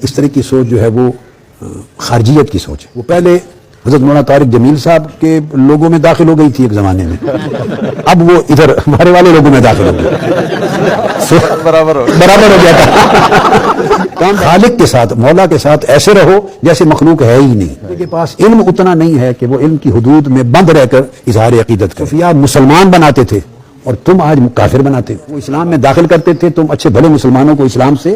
اس طرح کی سوچ جو ہے وہ خارجیت کی سوچ ہے. وہ پہلے حضرت مولانا طارق جمیل صاحب کے لوگوں میں داخل ہو گئی تھی ایک زمانے میں, اب وہ ادھر ہمارے والے لوگوں میں داخل ہو گئی, برابر ہو گیا تھا. خالق کے ساتھ, مولا کے ساتھ ایسے رہو جیسے مخلوق ہے ہی نہیں. ان کے پاس علم اتنا نہیں ہے کہ وہ علم کی حدود میں بند رہ کر اظہار عقیدت کریں. صوفیاء مسلمان بناتے تھے اور تم آج کافر بناتے ہو. وہ اسلام میں داخل کرتے تھے, تم اچھے بھلے مسلمانوں کو اسلام سے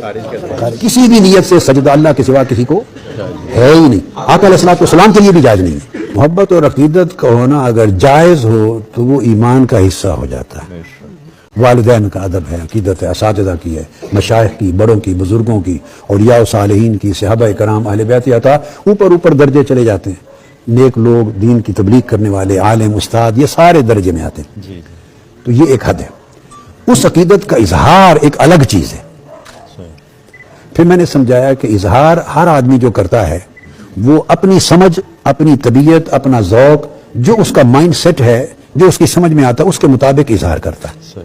کسی بھی نیت سے سجدہ اللہ کے سوا کسی کو ہے ہی نہیں. آقا علیہ السلام کے لیے بھی جائز نہیں ہے. محبت اور عقیدت کا ہونا اگر جائز ہو تو وہ ایمان کا حصہ ہو جاتا ہے. والدین کا ادب ہے, عقیدت ہے, اساتذہ کی ہے, مشائخ کی, بڑوں کی, بزرگوں کی, اولیاء و صالحین کی, صحابہ کرام, اہل بیت عطا, اوپر درجے چلے جاتے ہیں. نیک لوگ, دین کی تبلیغ کرنے والے, عالم, استاد, یہ سارے درجے میں آتے ہیں. تو یہ ایک حد ہے. اس عقیدت کا اظہار ایک الگ چیز ہے. پھر میں نے سمجھایا کہ اظہار ہر آدمی جو کرتا ہے وہ اپنی سمجھ, اپنی طبیعت, اپنا ذوق, جو اس کا مائنڈ سیٹ ہے, جو اس کی سمجھ میں آتا ہے, اس کے مطابق اظہار کرتا ہے.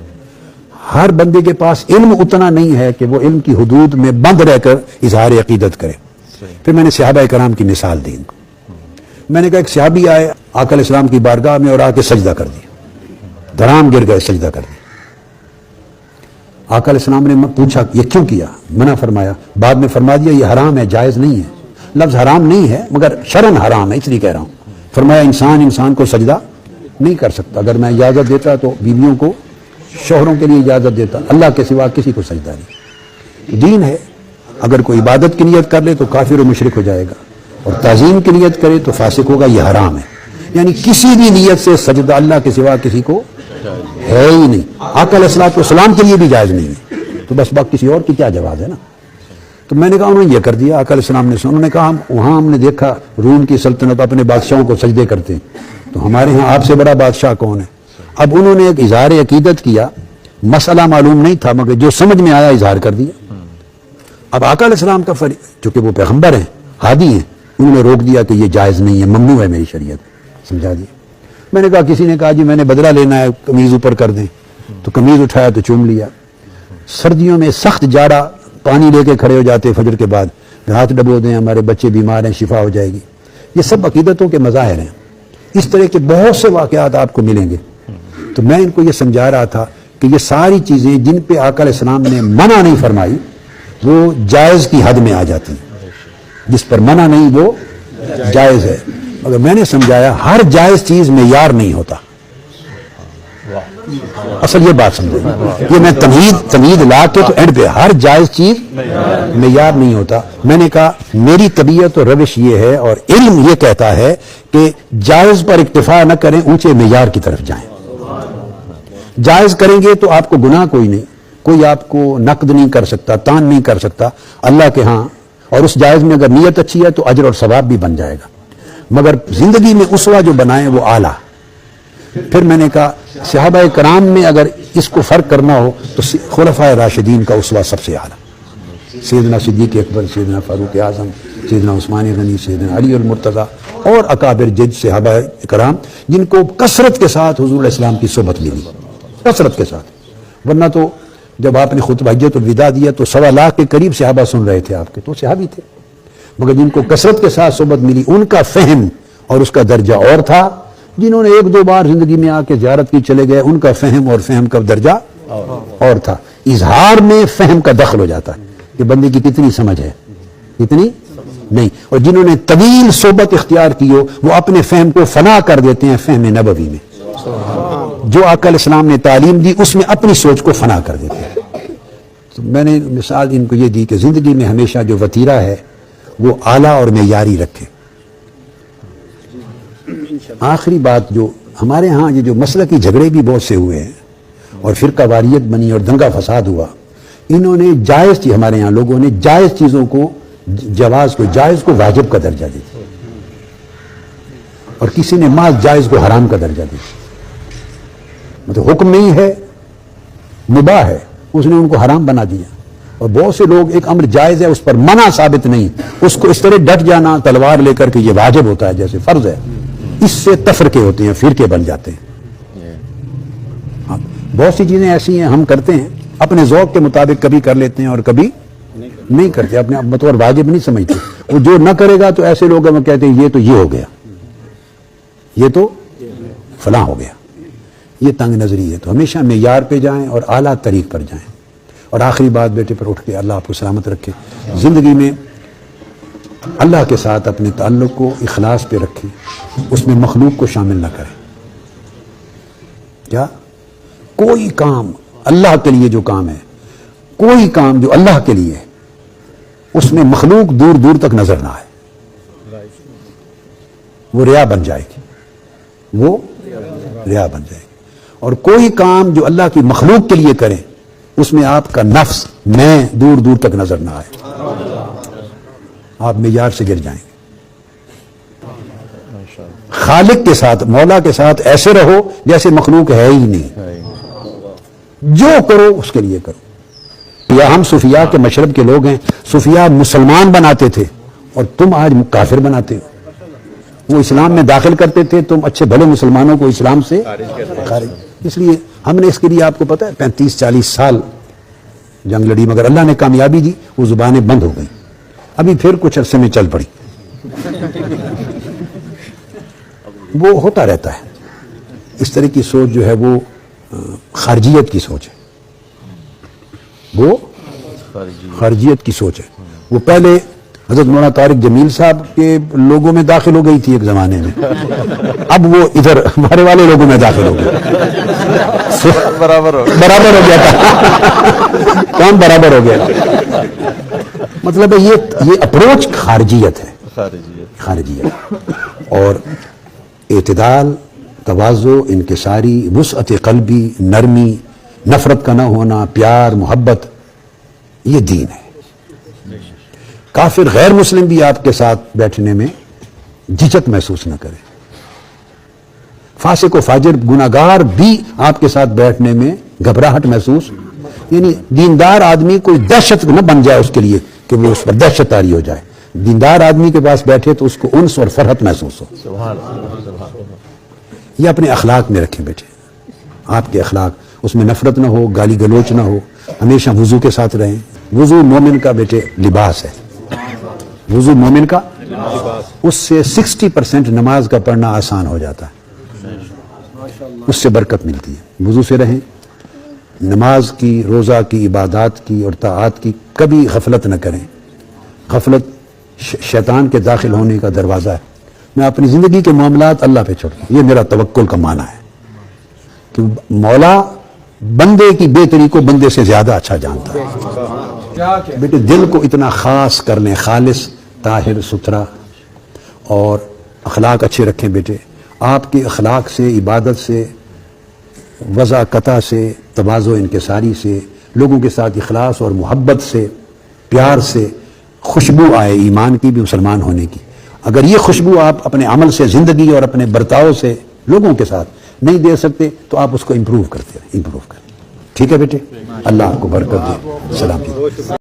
ہر بندے کے پاس علم اتنا نہیں ہے کہ وہ علم کی حدود میں بند رہ کر اظہار عقیدت کرے. پھر میں نے صحابہ کرام کی مثال دی. میں نے کہا ایک صحابی آئے آقا علیہ السلام کی بارگاہ میں اور آ کے سجدہ کر دیا, دھڑام گر گئے, سجدہ کر دیا. آقا علیہ السلام نے پوچھا یہ کیوں کیا, منع فرمایا, بعد میں فرما دیا یہ حرام ہے, جائز نہیں ہے. لفظ حرام نہیں ہے مگر شرعن حرام ہے, اس لیے کہہ رہا ہوں. فرمایا انسان کو سجدہ نہیں کر سکتا. اگر میں اجازت دیتا تو بیویوں کو, شوہروں کے لیے اجازت دیتا, اللہ کے سوا کسی کو سجدہ نہیں. دین ہے, اگر کوئی عبادت کی نیت کر لے تو کافر و مشرک ہو جائے گا, اور تعظیم کی نیت کرے تو فاسق ہوگا. یہ حرام ہے. یعنی کسی بھی نیت سے سجدہ اللہ کے سوا کسی کو ہے ہی نہیں. آقا علیہ السلام کے لیے بھی جائز نہیں ہے. تو بس باقی کسی اور کی کیا جواز ہے نا. تو میں نے کہا انہوں نے یہ کر دیا. آقا علیہ السلام نے سنا, انہوں نے کہا وہاں ہم نے دیکھا روم کی سلطنت اپنے بادشاہوں کو سجدے کرتے ہیں, تو ہمارے ہاں آپ سے بڑا بادشاہ کون ہے. اب انہوں نے ایک اظہار عقیدت کیا, مسئلہ معلوم نہیں تھا مگر جو سمجھ میں آیا اظہار کر دیا. اب آقا علیہ السلام کا چونکہ وہ پیغمبر ہیں, ہادی ہیں, انہوں نے روک دیا کہ یہ جائز نہیں ہے, ممنوع ہے میری شریعت. سمجھا دیا. میں نے کہا کسی نے کہا جی میں نے بدلہ لینا ہے, قمیض اوپر کر دیں, تو قمیض اٹھایا تو چوم لیا. سردیوں میں سخت جاڑا, پانی لے کے کھڑے ہو جاتے فجر کے بعد, ہاتھ ڈبو دیں, ہمارے بچے بیمار ہیں, شفا ہو جائے گی. یہ سب عقیدتوں کے مظاہر ہیں. اس طرح کے بہت سے واقعات آپ کو ملیں گے. تو میں ان کو یہ سمجھا رہا تھا کہ یہ ساری چیزیں جن پہ آقا علیہ السلام نے منع نہیں فرمائی وہ جائز کی حد میں آ جاتی ہیں. جس پر منع نہیں وہ جائز ہے. مگر میں نے سمجھایا ہر جائز چیز معیار نہیں ہوتا. اصل یہ بات سمجھیں, یہ میں تمہید لا کے تو اینڈ پہ ہر جائز چیز معیار نہیں ہوتا. میں نے کہا میری طبیعت اور روش یہ ہے اور علم یہ کہتا ہے کہ جائز پر اکتفا نہ کریں, اونچے معیار کی طرف جائیں. جائز کریں گے تو آپ کو گناہ کوئی نہیں, کوئی آپ کو نقد نہیں کر سکتا, تان نہیں کر سکتا اللہ کے ہاں. اور اس جائز میں اگر نیت اچھی ہے تو اجر اور ثواب بھی بن جائے گا. مگر زندگی میں اسوہ جو بنائیں وہ اعلیٰ. پھر میں نے کہا صحابہ کرام میں اگر اس کو فرق کرنا ہو تو خلفائے راشدین کا اسوہ سب سے اعلیٰ. سیدنا صدیق اکبر, سیدنا فاروق اعظم, سیدنا عثمان غنی, سیدنا علی المرتضیٰ اور اکابر جج صحابہ کرام جن کو کثرت کے ساتھ حضور علیہ السلام کی صحبت ملی, کثرت کے ساتھ. ورنہ تو جب آپ نے خطبہ حجۃ الوداع دیا تو 1.25 لاکھ کے قریب صحابہ سن رہے تھے آپ کے, تو صحابی تھے. مگر جن کو کثرت کے ساتھ صحبت ملی ان کا فہم اور اس کا درجہ اور تھا. جنہوں نے 1-2 بار زندگی میں آ کے زیارت کی چلے گئے ان کا فہم اور فہم کا درجہ اور تھا. اظہار میں فہم کا دخل ہو جاتا ہے کہ بندے کی کتنی سمجھ ہے, کتنی نہیں. اور جنہوں نے طویل صحبت اختیار کی ہو وہ اپنے فہم کو فنا کر دیتے ہیں فہم نبوی میں. جو آقا علیہ السلام نے تعلیم دی اس میں اپنی سوچ کو فنا کر دیتے ہیں. تو میں نے مثال ان کو یہ دی کہ زندگی میں ہمیشہ جو وتیرہ ہے وہ اعلیٰ اور معیاری رکھے. آخری بات, جو ہمارے ہاں یہ جو مسلکی جھگڑے بھی بہت سے ہوئے ہیں اور فرقہ واریت بنی اور دنگا فساد ہوا, انہوں نے جائز چیز, ہمارے یہاں لوگوں نے جائز چیزوں کو جائز کو واجب کا درجہ دیا اور کسی نے محض جائز کو حرام کا درجہ دیا. مطلب حکم نہیں ہے, مباح ہے, اس نے ان کو حرام بنا دیا. اور بہت سے لوگ ایک امر جائز ہے اس پر منع ثابت نہیں, اس کو اس طرح ڈٹ جانا تلوار لے کر کہ یہ واجب ہوتا ہے جیسے فرض ہے, اس سے تفرقے ہوتے ہیں, فرقے بن جاتے ہیں. بہت سی چیزیں ایسی ہیں ہم کرتے ہیں اپنے ذوق کے مطابق, کبھی کر لیتے ہیں اور کبھی نہیں کرتے، اپنے آپ بطور واجب نہیں سمجھتے. وہ جو نہ کرے گا تو ایسے لوگ وہ کہتے ہیں یہ تو یہ ہو گیا، یہ تو فلاں ہو گیا. یہ تنگ نظری ہے. تو ہمیشہ معیار پہ جائیں اور اعلیٰ طریق پر جائیں. اور آخری بات بیٹے پر اٹھ کے اللہ آپ کو سلامت رکھے. زندگی میں اللہ کے ساتھ اپنے تعلق کو اخلاص پہ رکھیں، اس میں مخلوق کو شامل نہ کریں. کیا کوئی کام اللہ کے لیے جو کام ہے، کوئی کام جو اللہ کے لیے ہے، اس میں مخلوق دور دور تک نظر نہ آئے. وہ ریا بن جائے گی، وہ ریا بن جائے گی. اور کوئی کام جو اللہ کی مخلوق کے لیے کریں، اس میں آپ کا نفس میں دور دور تک نظر نہ آئے، آپ معیار سے گر جائیں گے. خالق کے ساتھ، مولا کے ساتھ ایسے رہو جیسے مخلوق ہے ہی نہیں. جو کرو اس کے لیے کرو. یا ہم صوفیاء کے مشرب کے لوگ ہیں، صوفیاء مسلمان بناتے تھے اور تم آج کافر بناتے ہو. وہ اسلام میں داخل کرتے تھے، تم اچھے بھلے مسلمانوں کو اسلام سے خارج. اس لیے ہم نے اس کے لیے آپ کو پتا ہے 35-40 سال جنگ لڑی، مگر اللہ نے کامیابی دی. وہ زبانیں بند ہو گئیں، ابھی پھر کچھ عرصے میں چل پڑی. وہ ہوتا رہتا ہے. اس طرح کی سوچ جو ہے وہ خارجیت کی سوچ ہے، وہ خارجیت کی سوچ ہے. وہ پہلے حضرت مولانا طارق جمیل صاحب کے لوگوں میں داخل ہو گئی تھی ایک زمانے میں، اب وہ ادھر ہمارے والے لوگوں میں داخل ہو گئی. برابر ہو گیا تھا، کام برابر ہو گیا. مطلب ہے یہ اپروچ خارجیت ہے، خارجیت. اور اعتدال، تواضع، انکساری، وسعت قلبی، نرمی، نفرت کا نہ ہونا، پیار، محبت، یہ دین ہے. کافر غیر مسلم بھی آپ کے ساتھ بیٹھنے میں جھجک محسوس نہ کرے. فاسق و فاجر گناہگار بھی آپ کے ساتھ بیٹھنے میں گھبراہٹ محسوس، یعنی دیندار آدمی کوئی دہشت نہ بن جائے اس کے لیے کہ وہ اس پر دہشت طاری ہو جائے. دیندار آدمی کے پاس بیٹھے تو اس کو انس اور فرحت محسوس ہو. یہ اپنے اخلاق میں رکھیں بیٹے. آپ کے اخلاق، اس میں نفرت نہ ہو، گالی گلوچ نہ ہو. ہمیشہ وضو کے ساتھ رہیں. وضو مومن کا بیٹے لباس ہے. وضو مومن کا اس سے 60% نماز کا پڑھنا آسان ہو جاتا ہے، اس سے برکت ملتی ہے. وضو سے رہیں. نماز کی، روزہ کی، عبادات کی اور طاعات کی کبھی غفلت نہ کریں. غفلت شیطان کے داخل ہونے کا دروازہ ہے. میں اپنی زندگی کے معاملات اللہ پہ چھوڑ دوں. یہ میرا توکل کا معنی ہے کہ مولا بندے کی بہتری کو بندے سے زیادہ اچھا جانتا ہے. بیٹے دل کو اتنا خاص کر لیں، خالص، طاہر، ستھرا، اور اخلاق اچھے رکھیں بیٹے. آپ کے اخلاق سے، عبادت سے، وضاقتہ سے، تواضع انکساری سے، لوگوں کے ساتھ اخلاص اور محبت سے، پیار سے خوشبو آئے ایمان کی بھی، مسلمان ہونے کی. اگر یہ خوشبو آپ اپنے عمل سے، زندگی اور اپنے برتاؤ سے لوگوں کے ساتھ نہیں دے سکتے تو آپ اس کو امپروو کرتے رہیں. ٹھیک ہے بیٹے؟ اللہ آپ کو برکت دے. سلام.